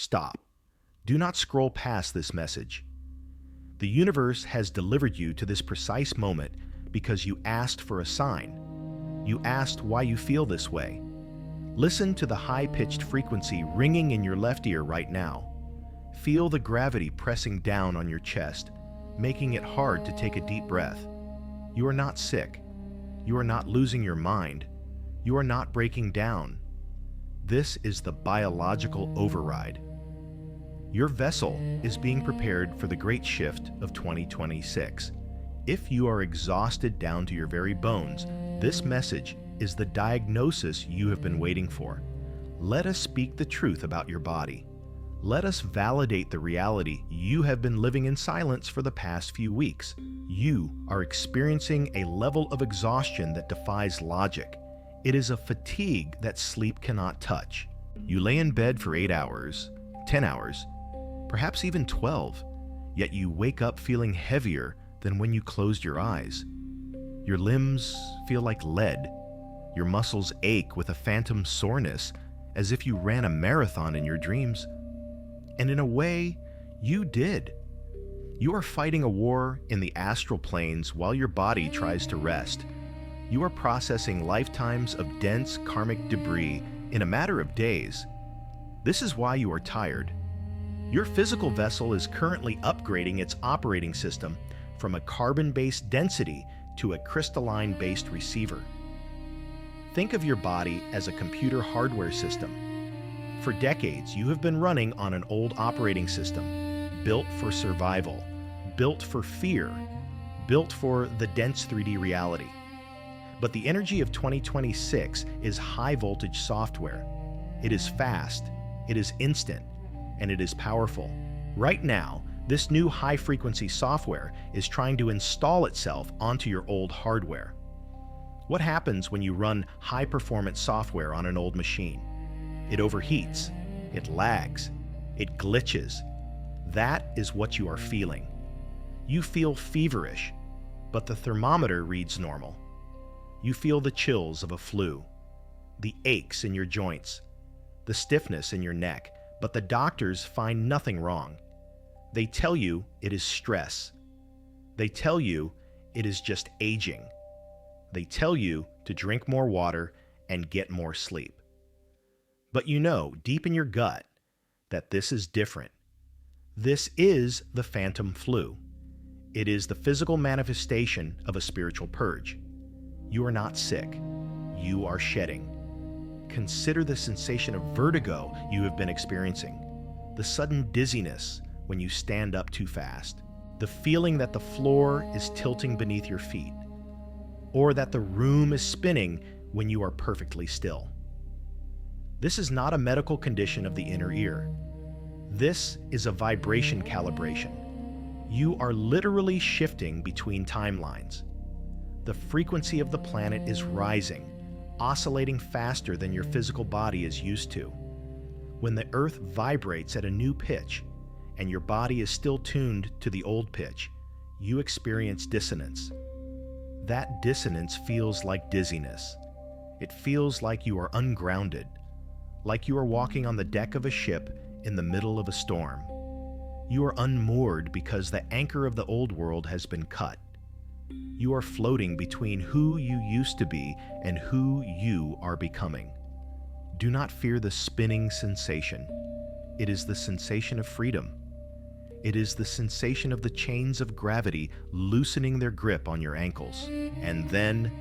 Stop. Do not scroll past this message. The universe has delivered you to this precise moment because you asked for a sign. You asked why you feel this way. Listen to the high-pitched frequency ringing in your left ear right now. Feel the gravity pressing down on your chest, making it hard to take a deep breath. You are not sick. You are not losing your mind. You are not breaking down. This is the biological override. Your vessel is being prepared for the great shift of 2026. If you are exhausted down to your very bones, this message is the diagnosis you have been waiting for. Let us speak the truth about your body. Let us validate the reality you have been living in silence for the past few weeks. You are experiencing a level of exhaustion that defies logic. It is a fatigue that sleep cannot touch. You lay in bed for 8 hours, 10 hours, perhaps even 12, yet you wake up feeling heavier than when you closed your eyes. Your limbs feel like lead. Your muscles ache with a phantom soreness, as if you ran a marathon in your dreams. And in a way, you did. You are fighting a war in the astral planes while your body tries to rest. You are processing lifetimes of dense karmic debris in a matter of days. This is why you are tired. Your physical vessel is currently upgrading its operating system from a carbon-based density to a crystalline-based receiver. Think of your body as a computer hardware system. For decades, you have been running on an old operating system, built for survival, built for fear, built for the dense 3D reality. But the energy of 2026 is high-voltage software. It is fast, it is instant, and it is powerful. Right now, this new high-frequency software is trying to install itself onto your old hardware. What happens when you run high-performance software on an old machine? It overheats, it lags, it glitches. That is what you are feeling. You feel feverish, but the thermometer reads normal. You feel the chills of a flu, the aches in your joints, the stiffness in your neck, but the doctors find nothing wrong. They tell you it is stress. They tell you it is just aging. They tell you to drink more water and get more sleep. But you know, deep in your gut, that this is different. This is the phantom flu. It is the physical manifestation of a spiritual purge. You are not sick. You are shedding. Consider the sensation of vertigo you have been experiencing, the sudden dizziness when you stand up too fast, the feeling that the floor is tilting beneath your feet, or that the room is spinning when you are perfectly still. This is not a medical condition of the inner ear. This is a vibration calibration. You are literally shifting between timelines. The frequency of the planet is rising, oscillating faster than your physical body is used to. When the Earth vibrates at a new pitch, and your body is still tuned to the old pitch, you experience dissonance. That dissonance feels like dizziness. It feels like you are ungrounded, like you are walking on the deck of a ship in the middle of a storm. You are unmoored because the anchor of the old world has been cut. You are floating between who you used to be and who you are becoming. Do not fear the spinning sensation. It is the sensation of freedom. It is the sensation of the chains of gravity loosening their grip on your ankles. And then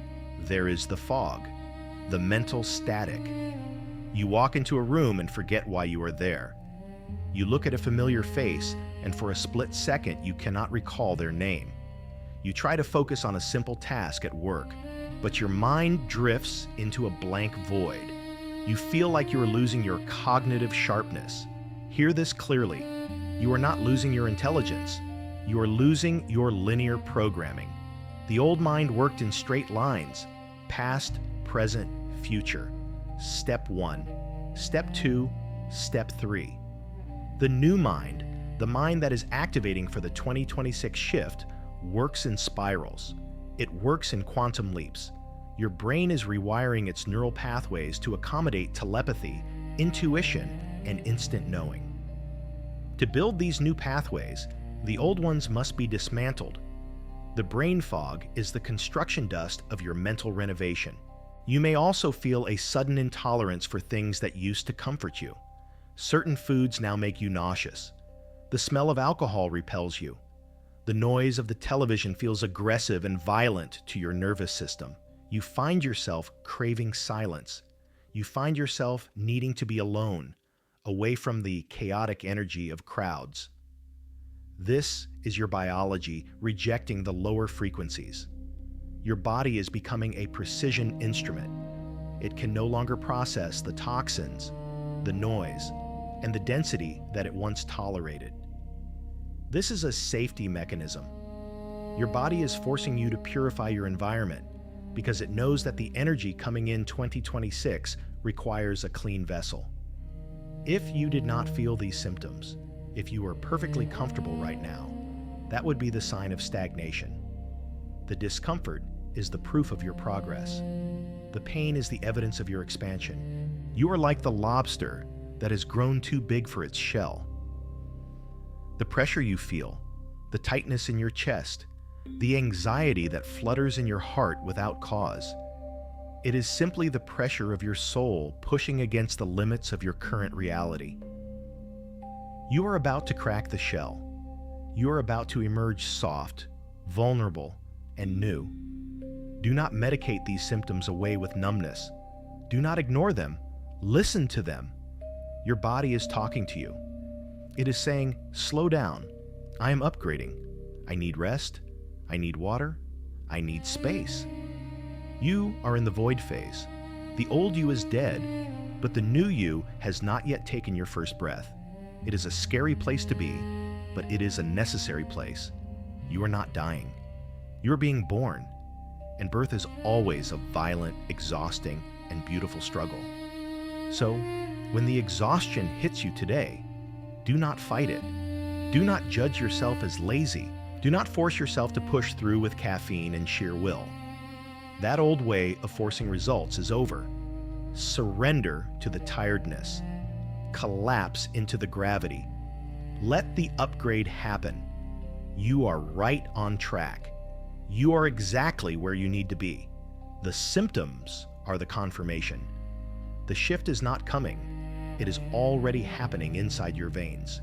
there is the fog, the mental static. You walk into a room and forget why you are there. You look at a familiar face, and for a split second you cannot recall their name. You try to focus on a simple task at work, but your mind drifts into a blank void. You feel like you are losing your cognitive sharpness. Hear this clearly. You are not losing your intelligence. You are losing your linear programming. The old mind worked in straight lines, past, present, future. Step 1, Step 2, Step 3. The new mind, the mind that is activating for the 2026 shift, works in spirals. It works in quantum leaps. Your brain is rewiring its neural pathways to accommodate telepathy, intuition, and instant knowing. To build these new pathways, the old ones must be dismantled. The brain fog is the construction dust of your mental renovation. You may also feel a sudden intolerance for things that used to comfort you. Certain foods now make you nauseous. The smell of alcohol repels you. The noise of the television feels aggressive and violent to your nervous system. You find yourself craving silence. You find yourself needing to be alone, away from the chaotic energy of crowds. This is your biology rejecting the lower frequencies. Your body is becoming a precision instrument. It can no longer process the toxins, the noise, and the density that it once tolerated. This is a safety mechanism. Your body is forcing you to purify your environment because it knows that the energy coming in 2026 requires a clean vessel. If you did not feel these symptoms, if you were perfectly comfortable right now, that would be the sign of stagnation. The discomfort is the proof of your progress. The pain is the evidence of your expansion. You are like the lobster that has grown too big for its shell. The pressure you feel, the tightness in your chest, the anxiety that flutters in your heart without cause, it is simply the pressure of your soul pushing against the limits of your current reality. You are about to crack the shell. You are about to emerge soft, vulnerable, and new. Do not medicate these symptoms away with numbness. Do not ignore them. Listen to them. Your body is talking to you. It is saying, slow down. I am upgrading. I need rest. I need water. I need space. You are in the void phase. The old you is dead, but the new you has not yet taken your first breath. It is a scary place to be, but it is a necessary place. You are not dying. You are being born, and birth is always a violent, exhausting, and beautiful struggle. So, when the exhaustion hits you today, do not fight it. Do not judge yourself as lazy. Do not force yourself to push through with caffeine and sheer will. That old way of forcing results is over. Surrender to the tiredness. Collapse into the gravity. Let the upgrade happen. You are right on track. You are exactly where you need to be. The symptoms are the confirmation. The shift is not coming. It is already happening inside your veins.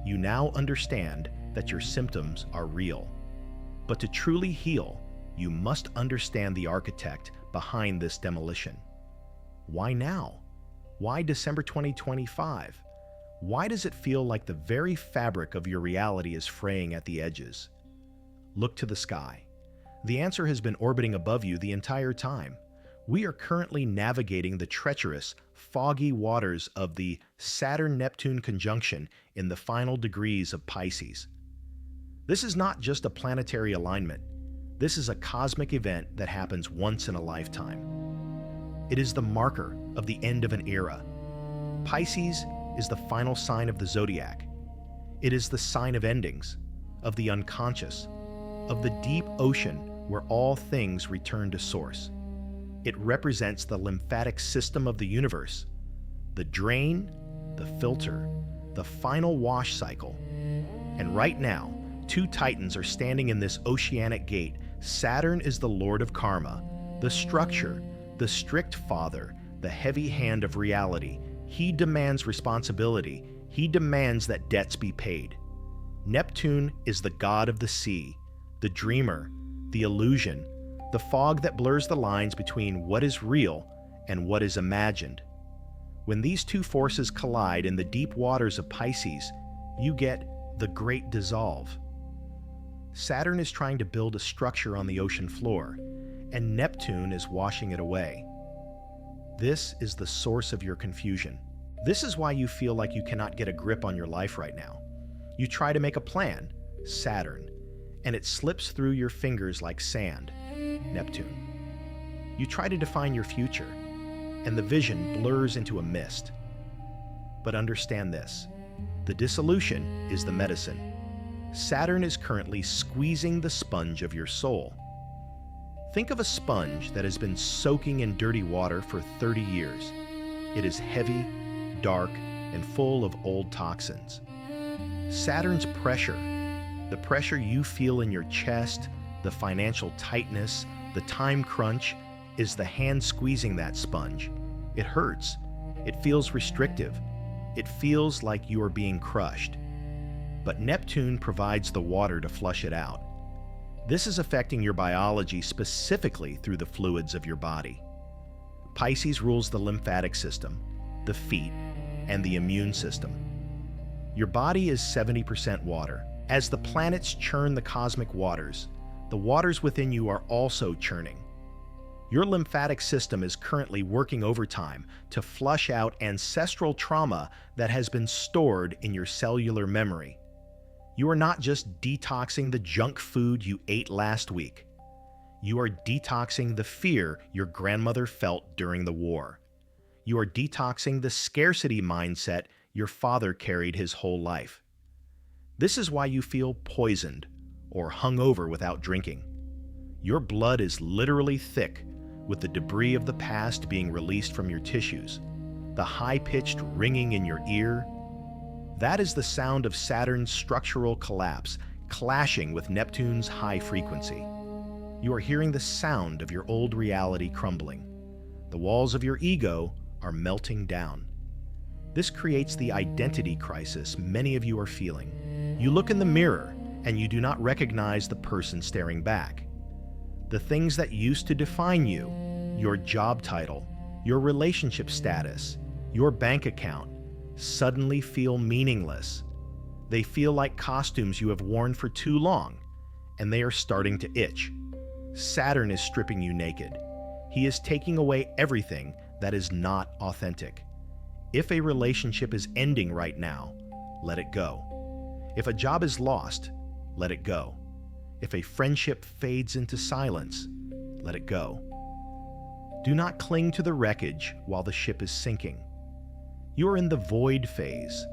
You now understand that your symptoms are real. But to truly heal, you must understand the architect behind this demolition. Why now? Why December 2025? Why does it feel like the very fabric of your reality is fraying at the edges? Look to the sky. The answer has been orbiting above you the entire time. We are currently navigating the treacherous, foggy waters of the Saturn-Neptune conjunction in the final degrees of Pisces. This is not just a planetary alignment. This is a cosmic event that happens once in a lifetime. It is the marker of the end of an era. Pisces is the final sign of the zodiac. It is the sign of endings, of the unconscious, of the deep ocean where all things return to source. It represents the lymphatic system of the universe, the drain, the filter, the final wash cycle. And right now, two titans are standing in this oceanic gate. Saturn is the lord of karma, the structure, the strict father, the heavy hand of reality. He demands responsibility. He demands that debts be paid. Neptune is the god of the sea, the dreamer, the illusion, the fog that blurs the lines between what is real and what is imagined. When these two forces collide in the deep waters of Pisces, you get the great dissolve. Saturn is trying to build a structure on the ocean floor, and Neptune is washing it away. This is the source of your confusion. This is why you feel like you cannot get a grip on your life right now. You try to make a plan, Saturn, and it slips through your fingers like sand, Neptune. You try to define your future, and the vision blurs into a mist. But understand this, the dissolution is the medicine. Saturn is currently squeezing the sponge of your soul. Think of a sponge that has been soaking in dirty water for 30 years. It is heavy, dark, and full of old toxins. Saturn's pressure, the pressure you feel in your chest, the financial tightness, the time crunch, is the hand squeezing that sponge. It hurts. It feels restrictive. It feels like you are being crushed. But Neptune provides the water to flush it out. This is affecting your biology specifically through the fluids of your body. Pisces rules the lymphatic system, the feet, and the immune system. Your body is 70% water. As the planets churn the cosmic waters, the waters within you are also churning. Your lymphatic system is currently working overtime to flush out ancestral trauma that has been stored in your cellular memory. You are not just detoxing the junk food you ate last week. You are detoxing the fear your grandmother felt during the war. You are detoxing the scarcity mindset your father carried his whole life. This is why you feel poisoned or hungover without drinking. Your blood is literally thick with the debris of the past being released from your tissues. The high-pitched ringing in your ear, that is the sound of Saturn's structural collapse clashing with Neptune's high frequency. You are hearing the sound of your old reality crumbling. The walls of your ego are melting down. This creates the identity crisis many of you are feeling. You look in the mirror and you do not recognize the person staring back. The things that used to define you, your job title, your relationship status, your bank account, suddenly feel meaningless. They feel like costumes you have worn for too long, and they are starting to itch. Saturn is stripping you naked. He is taking away everything that is not authentic. If a relationship is ending right now, let it go. If a job is lost, let it go. If a friendship fades into silence, let it go. Do not cling to the wreckage while the ship is sinking. You are in the void phase,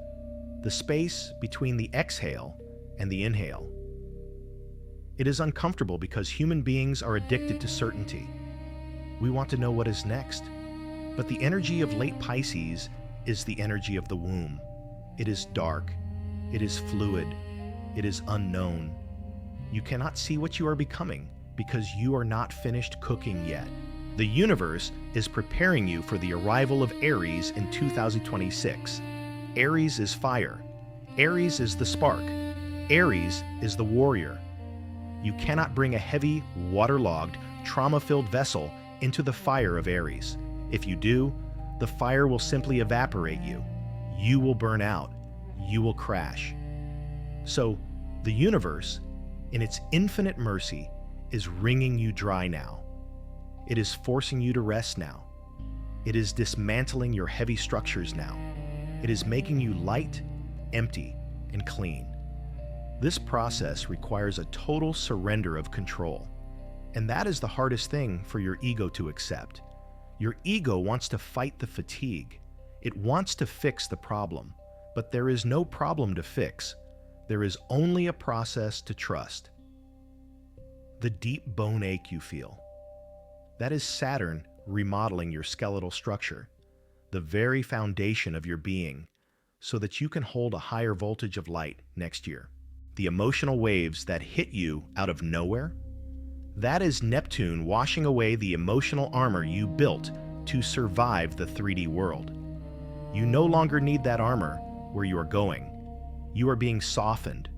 the space between the exhale and the inhale. It is uncomfortable because human beings are addicted to certainty. We want to know what is next. But the energy of late Pisces is the energy of the womb. It is dark. It is fluid. It is unknown. You cannot see what you are becoming because you are not finished cooking yet. The universe is preparing you for the arrival of Aries in 2026. Aries is fire. Aries is the spark. Aries is the warrior. You cannot bring a heavy, waterlogged, trauma-filled vessel into the fire of Aries. If you do, the fire will simply evaporate you. You will burn out. You will crash. So, the universe, in its infinite mercy, is wringing you dry now. It is forcing you to rest now. It is dismantling your heavy structures now. It is making you light, empty, and clean. This process requires a total surrender of control. And that is the hardest thing for your ego to accept. Your ego wants to fight the fatigue. It wants to fix the problem. But there is no problem to fix. There is only a process to trust. The deep bone ache you feel. That is Saturn remodeling your skeletal structure, the very foundation of your being, so that you can hold a higher voltage of light next year. The emotional waves that hit you out of nowhere, that is Neptune washing away the emotional armor you built to survive the 3D world. You no longer need that armor where you are going. You are being softened.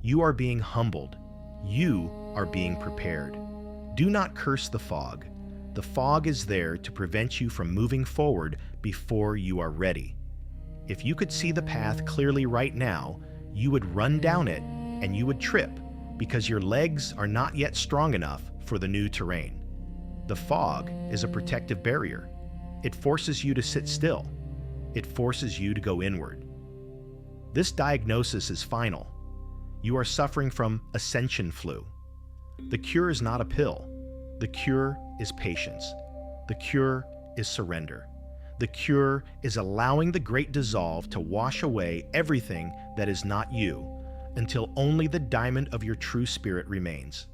You are being humbled. You are being prepared. Do not curse the fog. The fog is there to prevent you from moving forward before you are ready. If you could see the path clearly right now, you would run down it and you would trip because your legs are not yet strong enough for the new terrain. The fog is a protective barrier. It forces you to sit still. It forces you to go inward. This diagnosis is final. You are suffering from Ascension flu. The cure is not a pill. The cure is patience. The cure is surrender. The cure is allowing the great dissolve to wash away everything that is not you until only the diamond of your true spirit remains.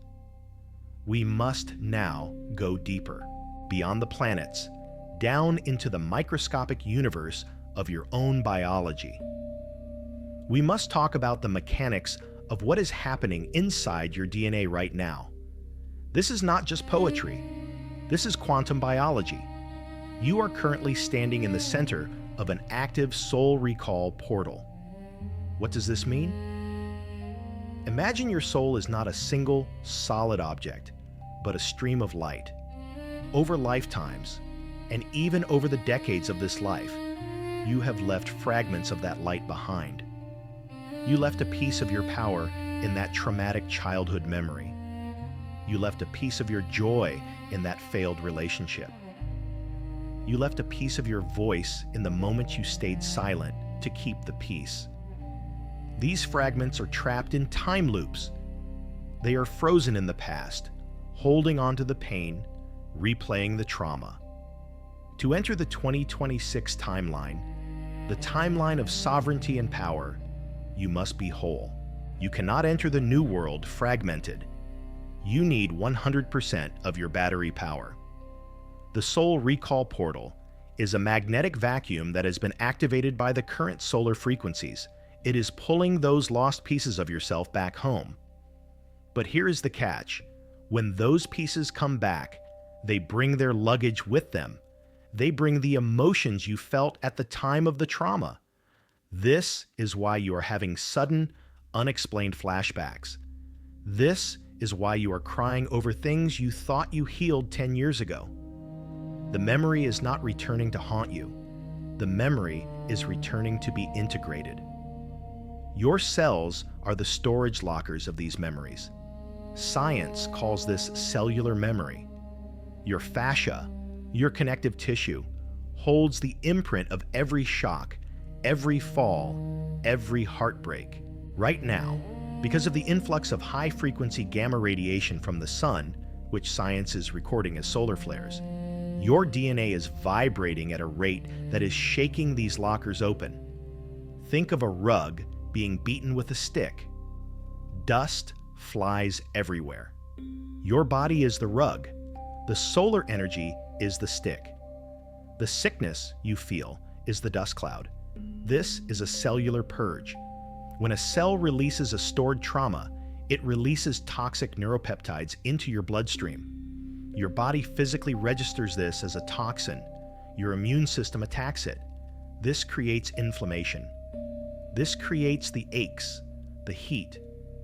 We must now go deeper, beyond the planets, down into the microscopic universe of your own biology. We must talk about the mechanics of what is happening inside your DNA right now. This is not just poetry. This is quantum biology. You are currently standing in the center of an active soul recall portal. What does this mean? Imagine your soul is not a single, solid object, but a stream of light. Over lifetimes, and even over the decades of this life, you have left fragments of that light behind. You left a piece of your power in that traumatic childhood memory. You left a piece of your joy in that failed relationship. You left a piece of your voice in the moment you stayed silent to keep the peace. These fragments are trapped in time loops. They are frozen in the past, holding on to the pain, replaying the trauma. To enter the 2026 timeline, the timeline of sovereignty and power, you must be whole. You cannot enter the new world fragmented. You need 100% of your battery power. The Soul Recall Portal is a magnetic vacuum that has been activated by the current solar frequencies. It is pulling those lost pieces of yourself back home. But here is the catch. When those pieces come back, they bring their luggage with them. They bring the emotions you felt at the time of the trauma. This is why you are having sudden, unexplained flashbacks. This is why you are crying over things you thought you healed 10 years ago. The memory is not returning to haunt you. The memory is returning to be integrated. Your cells are the storage lockers of these memories. Science calls this cellular memory. Your fascia, your connective tissue, holds the imprint of every shock, every fall, every heartbreak. Right now, because of the influx of high-frequency gamma radiation from the sun, which science is recording as solar flares, your DNA is vibrating at a rate that is shaking these lockers open. Think of a rug being beaten with a stick. Dust flies everywhere. Your body is the rug. The solar energy is the stick. The sickness you feel is the dust cloud. This is a cellular purge. When a cell releases a stored trauma, it releases toxic neuropeptides into your bloodstream. Your body physically registers this as a toxin. Your immune system attacks it. This creates inflammation. This creates the aches, the heat,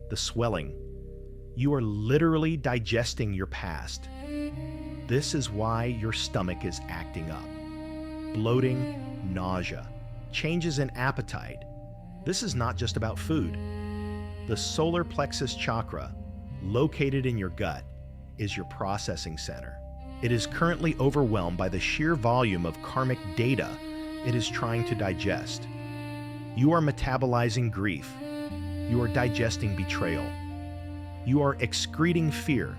the swelling. You are literally digesting your past. This is why your stomach is acting up. Bloating, nausea, changes in appetite. This is not just about food. The solar plexus chakra, located in your gut, is your processing center. It is currently overwhelmed by the sheer volume of karmic data it is trying to digest. You are metabolizing grief. You are digesting betrayal. You are excreting fear.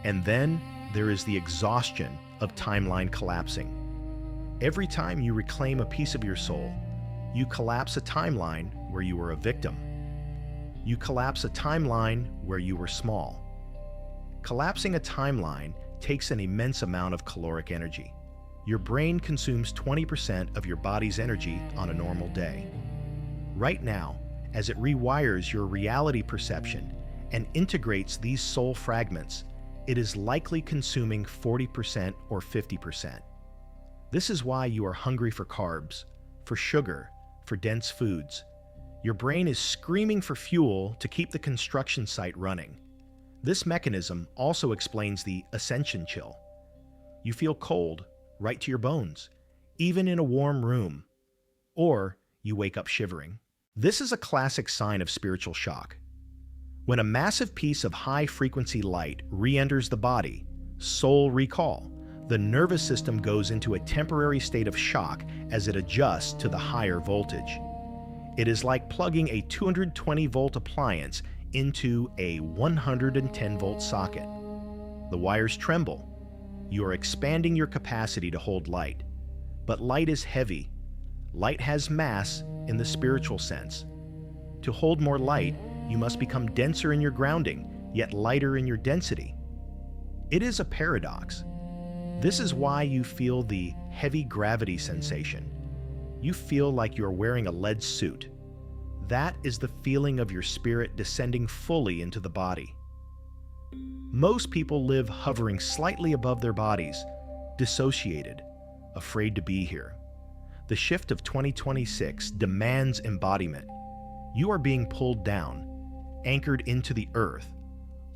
And then there is the exhaustion of timeline collapsing. Every time you reclaim a piece of your soul, you collapse a timeline where you were a victim. You collapse a timeline where you were small. Collapsing a timeline takes an immense amount of caloric energy. Your brain consumes 20% of your body's energy on a normal day. Right now, as it rewires your reality perception and integrates these soul fragments, it is likely consuming 40% or 50%. This is why you are hungry for carbs, for sugar, for dense foods. Your brain is screaming for fuel to keep the construction site running. This mechanism also explains the ascension chill. You feel cold right to your bones, even in a warm room, or you wake up shivering. This is a classic sign of spiritual shock. When a massive piece of high-frequency light re-enters the body, soul recall, the nervous system goes into a temporary state of shock as it adjusts to the higher voltage. It is like plugging a 220-volt appliance into a 110-volt socket. The wires tremble. You are expanding your capacity to hold light. But light is heavy. Light has mass in the spiritual sense. To hold more light, you must become denser in your grounding, yet lighter in your density. It is a paradox. This is why you feel the heavy gravity sensation. You feel like you're wearing a lead suit. That is the feeling of your spirit descending fully into the body. Most people live hovering slightly above their bodies, dissociated, afraid to be here. The shift of 2026 demands embodiment. You are being pulled down, anchored into the earth,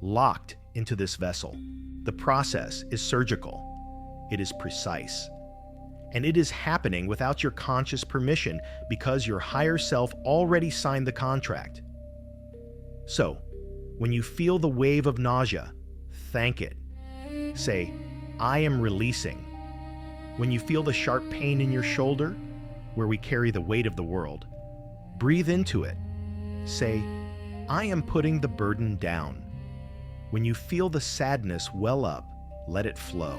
locked into this vessel. The process is surgical. It is precise. And it is happening without your conscious permission because your higher self already signed the contract. So, when you feel the wave of nausea, thank it. Say, I am releasing. When you feel the sharp pain in your shoulder, where we carry the weight of the world, breathe into it. Say, I am putting the burden down. When you feel the sadness well up, let it flow.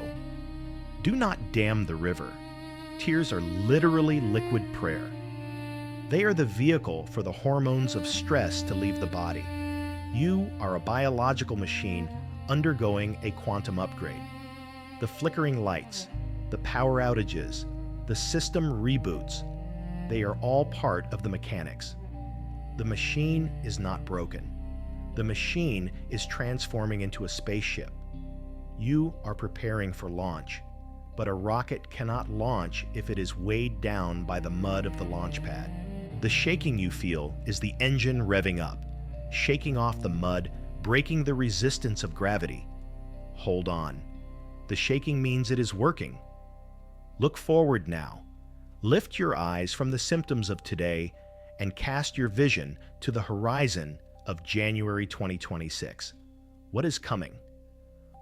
Do not dam the river. Tears are literally liquid prayer. They are the vehicle for the hormones of stress to leave the body. You are a biological machine undergoing a quantum upgrade. The flickering lights, the power outages, the system reboots, they are all part of the mechanics. The machine is not broken. The machine is transforming into a spaceship. You are preparing for launch, but a rocket cannot launch if it is weighed down by the mud of the launch pad. The shaking you feel is the engine revving up, shaking off the mud, breaking the resistance of gravity. Hold on. The shaking means it is working. Look forward now. Lift your eyes from the symptoms of today and cast your vision to the horizon of January 2026. What is coming?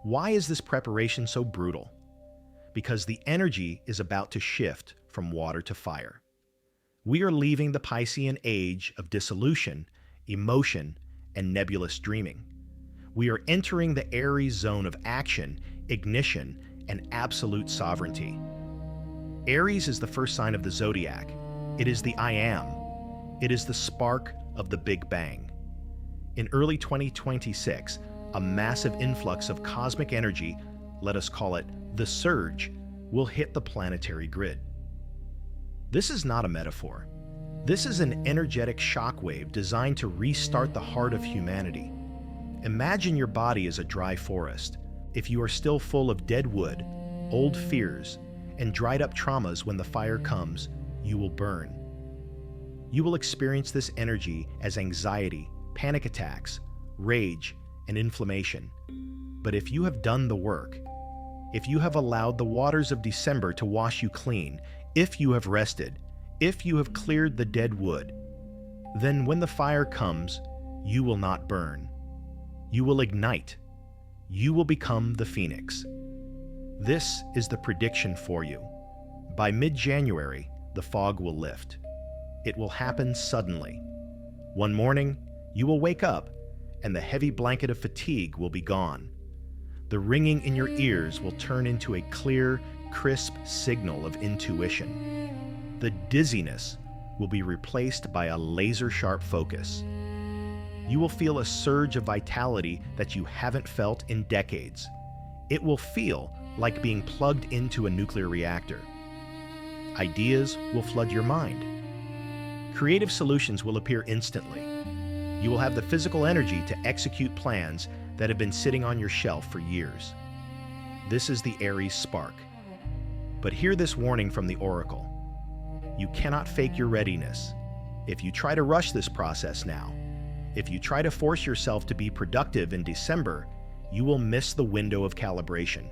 Why is this preparation so brutal? Because the energy is about to shift from water to fire. We are leaving the Piscean age of dissolution, emotion, and nebulous dreaming. We are entering the Aries zone of action, ignition, and absolute sovereignty. Aries is the first sign of the zodiac. It is the I am. It is the spark of the Big Bang. In early 2026, a massive influx of cosmic energy, let us call it the surge, will hit the planetary grid. This is not a metaphor. This is an energetic shockwave designed to restart the heart of humanity. Imagine your body as a dry forest. If you are still full of dead wood, old fears, and dried up traumas, when the fire comes, you will burn. You will experience this energy as anxiety, panic attacks, rage, and inflammation. But if you have done the work, if you have allowed the waters of December to wash you clean, if you have rested, if you have cleared the dead wood, then when the fire comes, you will not burn. You will ignite. You will become the phoenix. This is the prediction for you. By mid-January, the fog will lift. It will happen suddenly. One morning, you will wake up, and the heavy blanket of fatigue will be gone. The ringing in your ears will turn into a clear, crisp signal of intuition. The dizziness will be replaced by a laser-sharp focus. You will feel a surge of vitality that you haven't felt in decades. It will feel like being plugged into a nuclear reactor. Ideas will flood your mind. Creative solutions will appear instantly. You will have the physical energy to execute plans that have been sitting on your shelf for years. This is the Aries spark. But hear this warning from the Oracle. You cannot fake your readiness. If you try to rush this process now, if you try to force yourself to be productive in December, you will miss the window of calibration.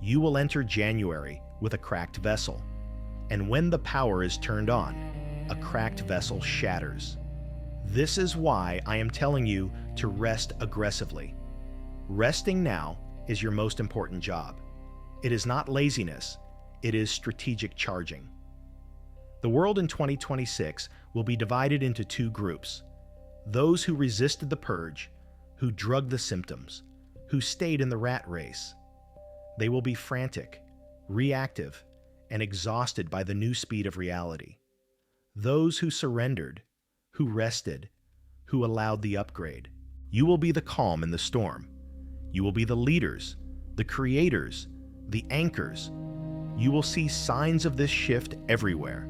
You will enter January with a cracked vessel. And when the power is turned on, a cracked vessel shatters. This is why I am telling you to rest aggressively. Resting now is your most important job. It is not laziness, it is strategic charging. The world in 2026 will be divided into two groups. Those who resisted the purge, who drugged the symptoms, who stayed in the rat race. They will be frantic, reactive, and exhausted by the new speed of reality. Those who surrendered, who rested, who allowed the upgrade. You will be the calm in the storm. You will be the leaders, the creators, the anchors. You will see signs of this shift everywhere.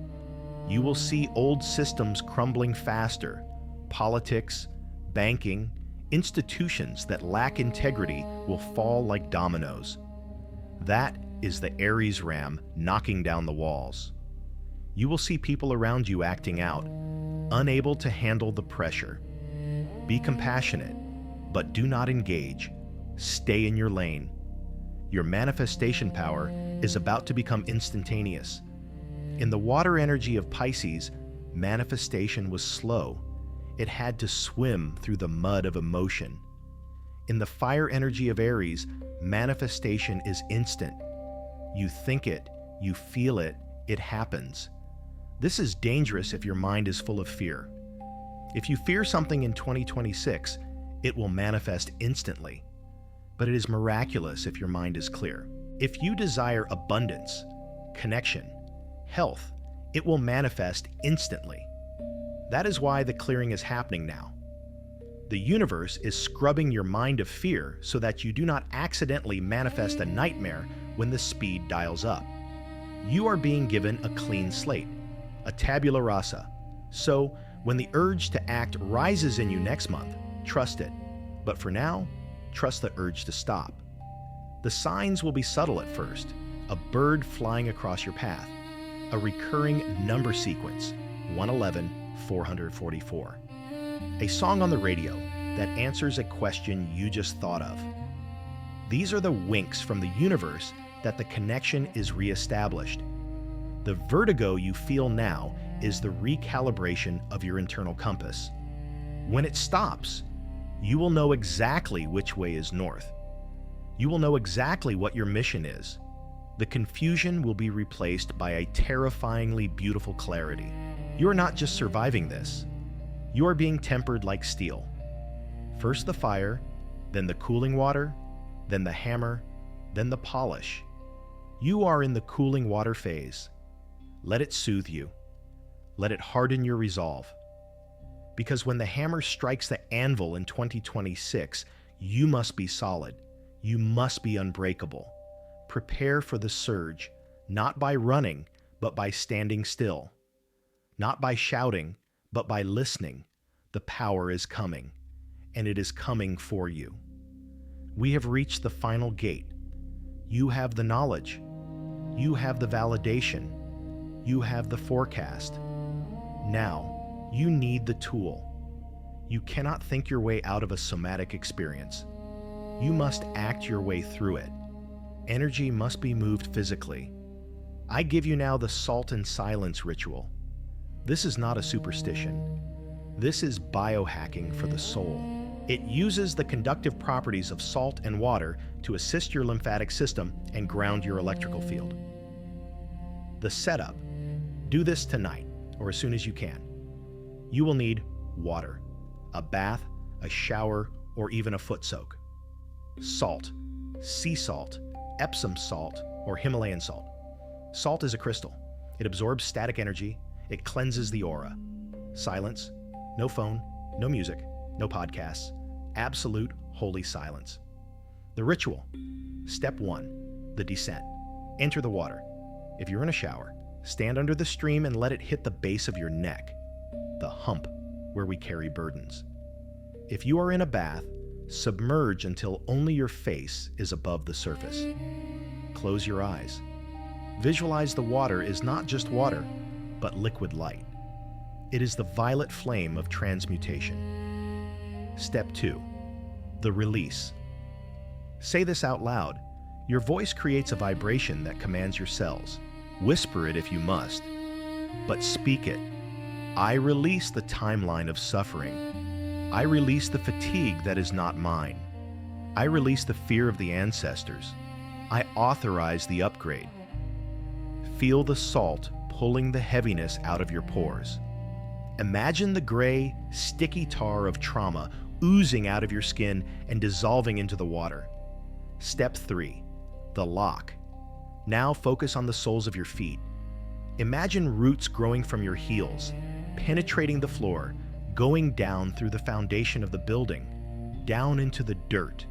You will see old systems crumbling faster. Politics, banking, institutions that lack integrity will fall like dominoes. That is the Aries ram knocking down the walls. You will see people around you acting out, unable to handle the pressure. Be compassionate, but do not engage. Stay in your lane. Your manifestation power is about to become instantaneous. In the water energy of Pisces, manifestation was slow. It had to swim through the mud of emotion. In the fire energy of Aries, manifestation is instant. You think it, you feel it, it happens. This is dangerous if your mind is full of fear. If you fear something in 2026, it will manifest instantly. But it is miraculous if your mind is clear. If you desire abundance, connection, health, it will manifest instantly. That is why the clearing is happening now. The universe is scrubbing your mind of fear so that you do not accidentally manifest a nightmare when the speed dials up. You are being given a clean slate, a tabula rasa. So, when the urge to act rises in you next month, trust it. But for now, trust the urge to stop. The signs will be subtle at first. A bird flying across your path. A recurring number sequence, 111, 444. A song on the radio that answers a question you just thought of. These are the winks from the universe that the connection is reestablished. The vertigo you feel now is the recalibration of your internal compass. When it stops, you will know exactly which way is north. You will know exactly what your mission is. The confusion will be replaced by a terrifyingly beautiful clarity. You are not just surviving this. You are being tempered like steel. First the fire, then the cooling water, then the hammer, then the polish. You are in the cooling water phase. Let it soothe you. Let it harden your resolve. Because when the hammer strikes the anvil in 2026, you must be solid. You must be unbreakable. Prepare for the surge, not by running, but by standing still. Not by shouting, but by listening. The power is coming, and it is coming for you. We have reached the final gate. You have the knowledge. You have the validation. You have the forecast. Now, you need the tool. You cannot think your way out of a somatic experience. You must act your way through it. Energy must be moved physically. I give you now the salt and silence ritual. This is not a superstition. This is biohacking for the soul. It uses the conductive properties of salt and water to assist your lymphatic system and ground your electrical field. The setup. Do this tonight, or as soon as you can. You will need water, a bath, a shower, or even a foot soak. Salt, sea salt, Epsom salt, or Himalayan salt. Salt is a crystal. It absorbs static energy. It cleanses the aura. Silence, no phone, no music, no podcasts, absolute holy silence. The ritual. Step 1, the descent. Enter the water. If you're in a shower, stand under the stream and let it hit the base of your neck, the hump where we carry burdens. If you are in a bath, submerge until only your face is above the surface. Close your eyes. Visualize the water is not just water, but liquid light. It is the violet flame of transmutation. Step 2, the release. Say this out loud. Your voice creates a vibration that commands your cells. Whisper it if you must, but speak it. I release the timeline of suffering. I release the fatigue that is not mine. I release the fear of the ancestors. I authorize the upgrade. Feel the salt pulling the heaviness out of your pores. Imagine the gray, sticky tar of trauma oozing out of your skin and dissolving into the water. Step 3, the lock. Now focus on the soles of your feet. Imagine roots growing from your heels, penetrating the floor, going down through the foundation of the building, down into the dirt,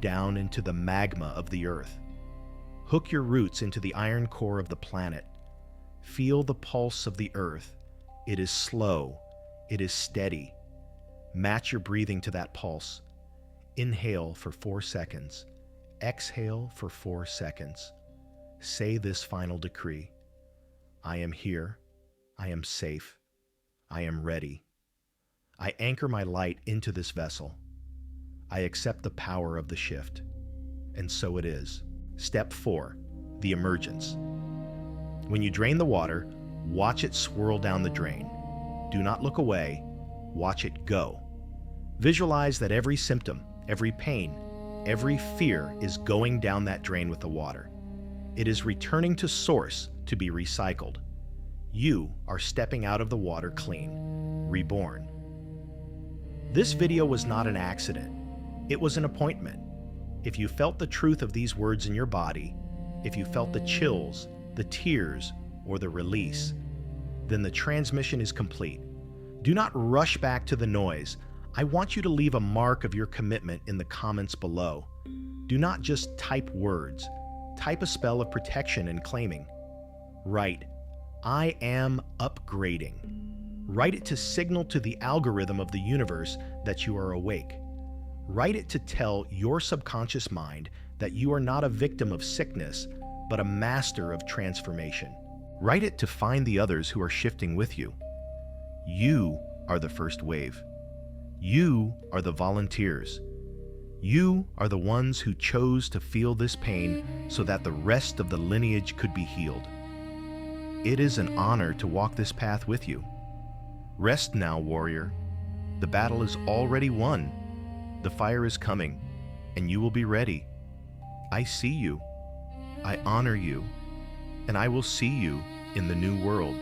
down into the magma of the earth. Hook your roots into the iron core of the planet. Feel the pulse of the earth. It is slow. It is steady. Match your breathing to that pulse. Inhale for 4 seconds. Exhale for 4 seconds. Say this final decree. I am here. I am safe. I am ready. I anchor my light into this vessel. I accept the power of the shift. And so it is. Step 4, the emergence. When you drain the water, watch it swirl down the drain. Do not look away. Watch it go. Visualize that every symptom, every pain, every fear is going down that drain with the water. It is returning to source to be recycled. You are stepping out of the water clean, reborn. This video was not an accident. It was an appointment. If you felt the truth of these words in your body, if you felt the chills, the tears, or the release, then the transmission is complete. Do not rush back to the noise. I want you to leave a mark of your commitment in the comments below. Do not just type words. Type a spell of protection and claiming. Write, I am upgrading. Write it to signal to the algorithm of the universe that you are awake. Write it to tell your subconscious mind that you are not a victim of sickness, but a master of transformation. Write it to find the others who are shifting with you. You are the first wave. You are the volunteers. You are the ones who chose to feel this pain so that the rest of the lineage could be healed. It is an honor to walk this path with you. Rest now, warrior. The battle is already won. The fire is coming, and you will be ready. I see you. I honor you, and I will see you in the new world.